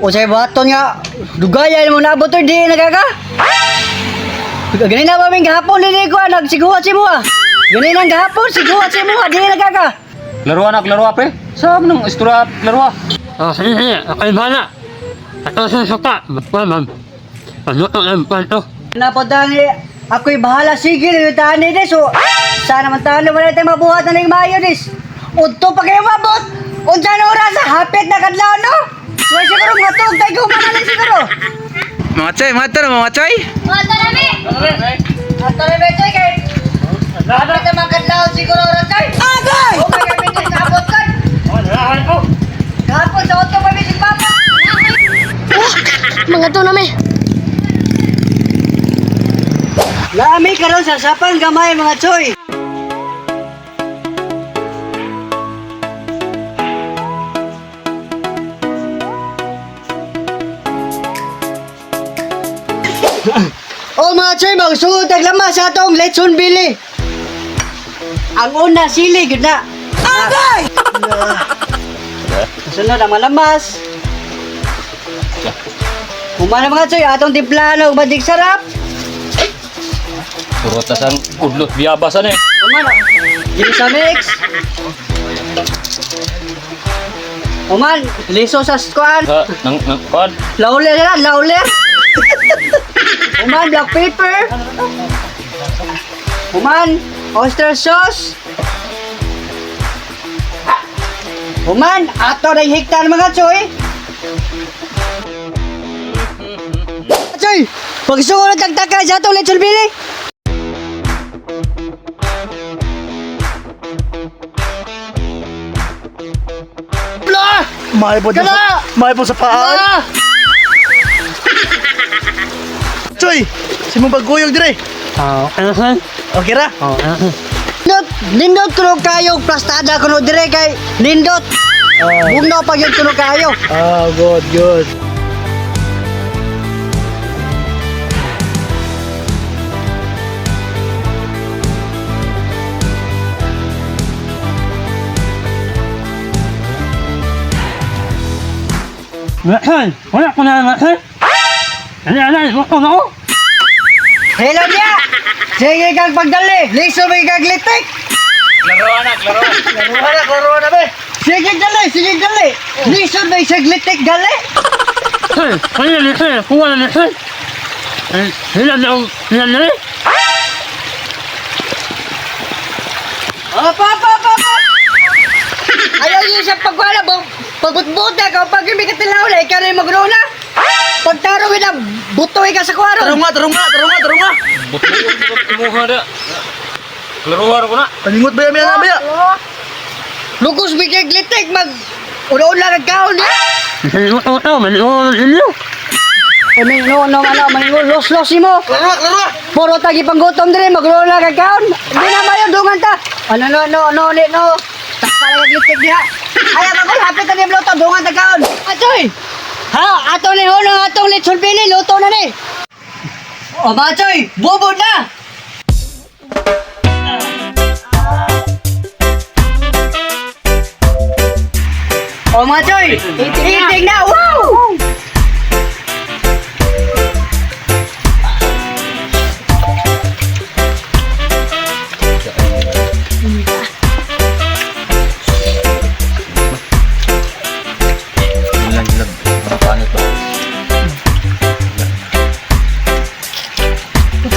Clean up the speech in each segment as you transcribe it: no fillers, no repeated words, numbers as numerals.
Usay baton nga, dugaya mo na abotoy di nagaka. Ganun na ba may gahapon din ko, nagsiguhat si mo ah. Ganun ang gahapon, siguhat si mo ah, di nagaka. Laruan pre. Saan nang istura laruan? Sige, okay ba na? Ito sa suka. Ma'am. Panuto ng panto. Napunta ni, ako'y bahala, sige, nilitahan ni Des. So, sana man tayo wala tayong mabuhat na ng mayo, Des. Unto pa kayo mabot. Unsa na oras, hapit na kadlaw, no? So, siguro matog, tayo kumanalan siguro. Mga choy. Ato na ba, Choy, kay? Hapit na mga kadlaw siguro, Choy. Agay! O, may kamitin na abot ka. Kahapon sa auto, may si Papa. Mga to nami. Lami karon sa sapang gamay, mga Choy. O mga Choy, magsugod taglama sa atong lechon bili. Ang una, sili, gud na. Agay! Sunod ang malamas. Kumana mga Choy, atong timplano, badig sarap. Purutas ang udlot biyabasan eh. Kumana, ginisa mix. Kuman, liso sa squad. Nang kuan. Lauler na, lauler. Kuman, black pepper. Kuman, oyster sauce. Kuman, ato na hiktan mga Choy. Choy, pagsuko na tagtaka sa itong lechon bili. Mahal po sa paan. Choy, si mong pagkuyog dire. Okay ra? Nindot kuno kayo, plastada kuno dire kay nindot. Bugnaw pag yung kuno kayo. Good. Wala ko na naman. Gusto na ako. Hello niya! Sige kang pagdali, liso may kang litik. Laro na be. Sige dali. Liso may kang litik dali. Kaya nito, kuha na nito. Hilan na rin. Apa. Ayaw niyo siya pagwala, pagbutbut na ka, pag may katilaw na, ikaw na yung magruna. Pagtarong na, butoy ka sa kwarong. Tarong nga. Tumuha na. Laruan ko na. Paningot ba yan ba? Lugos bigay glitik, una-una nagkaon niya. Los mo. Laro. Puro tagi panggutom dire, magruna kagkaon. Hindi na mayo dungan ta. No. Takala glitik diha. Ay magol hapit na ni bloto dungan kagkaon. Atoy. Ha, ato ni hono atong lechon bili luto na ni. O Machoy, bubod na. O Machoy, iting na. Wow!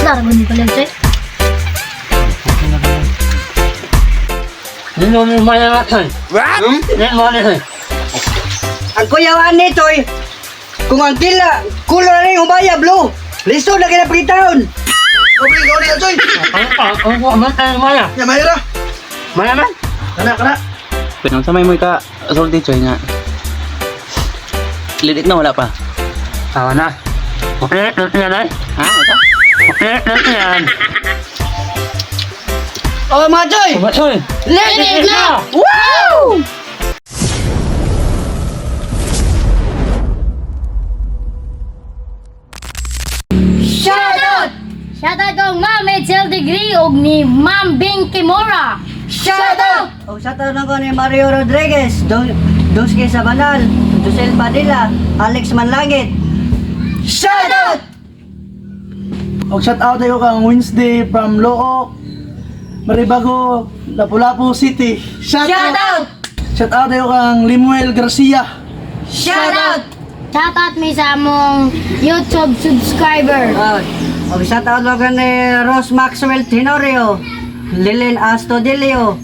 Laro mo pala Choy. Nino mo mayaman. Ang kuyawan nito kung ang kulo na rin umaya, blue. Listo na kinapagitaon. Okay, ikaw na Choy. Maya. Ya mahira. Mayaman. Kana. Pinang samay mo ka sulti choy nga. Lidik na wala pa. Tawa na. Okay, yan ay. Ha? Ito? Okay, yan. O Machoy, Machoy. linis na. Wow! Shoutout kong Ma'am Ethel Degree ug ni Ma'am Bing Kimura. Shoutout! O shoutout na ko ni Mario Rodriguez, Duski Sabanal, Josel Padilla, Alex Manlangit. Shoutout! Og shout out tayo kang Wednesday from Look, Maribago, Lapu-Lapu City. Shoutout! Shout out tayo kang Limuel Garcia. Shoutout! Shoutout mi sa among YouTube subscriber. O shoutout na ko ni Ross Maxwell Tenorio, Lilin Astudillo,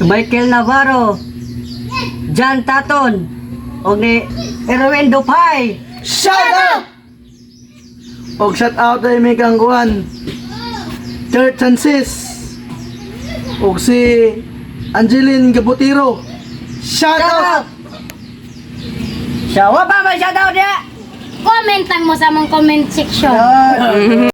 Michael Navarro, John Taton, o ni Erwin Dupay. Shoutout! Og shout out tayo may kang kuhan Kurt Francis. Og si Angeline Gabutiro. Shout out! Siya, wa pa may shoutout niya? Comment lang mo sa among comment section. Yan.